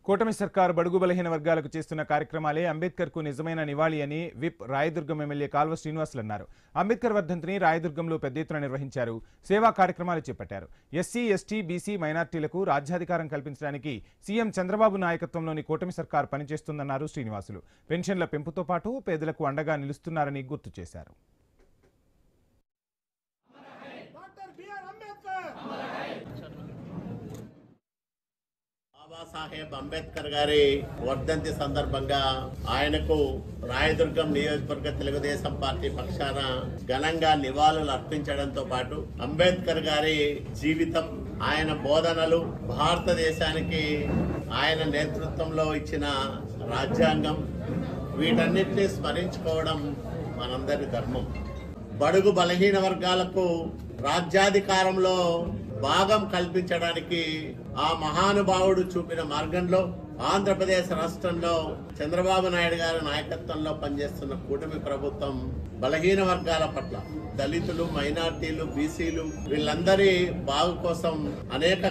కూటమి సర్కార్ బడుగు బలహీన వర్గాలకు చేస్తున్న కార్యక్రమాలే అంబేద్కర్కు నిజమైన నివాళి అని విప్ రాయదుర్గం ఎమ్మెల్యే కాల్వ శ్రీనివాసులు అన్నారు. అంబేద్కర్ వర్ధంతిని రాయదుర్గంలో పెద్ద ఎత్తున నిర్వహించారు. సేవా కార్యక్రమాలు చేపట్టారు. ఎస్సీ, ఎస్టీ, బీసీ, మైనార్టీలకు రాజ్యాధికారం కల్పించడానికి సీఎం చంద్రబాబు నాయకత్వంలోని కూటమి సర్కార్ పనిచేస్తుందన్నారు శ్రీనివాసులు. పెన్షన్ల పెంపుతో పాటు పేదలకు అండగా నిలుస్తున్నారని గుర్తు చేశారు. బాబాసాహెబ్ అంబేద్కర్ గారి వర్ధంతి సందర్భంగా ఆయనకు రాయదుర్గం నియోజకవర్గ తెలుగుదేశం పార్టీ పక్షాన ఘనంగా నివాళులు అర్పించడంతో పాటు అంబేద్కర్ గారి జీవితం, ఆయన బోధనలు, భారతదేశానికి ఆయన నేతృత్వంలో ఇచ్చిన రాజ్యాంగం, వీటన్నిటిని స్మరించుకోవడం మనందరి ధర్మం. బడుగు బలహీన వర్గాలకు రాజ్యాధికారంలో భాగం కల్పించడానికి ఆ మహానుభావుడు చూపిన మార్గంలో ఆంధ్రప్రదేశ్ రాష్ట్రంలో చంద్రబాబు నాయుడు గారి నాయకత్వంలో పనిచేస్తున్న కూటమి ప్రభుత్వం బలహీన వర్గాల పట్ల, దళితులు, మైనార్టీలు, బీసీలు వీళ్ళందరి బాగు కోసం అనేక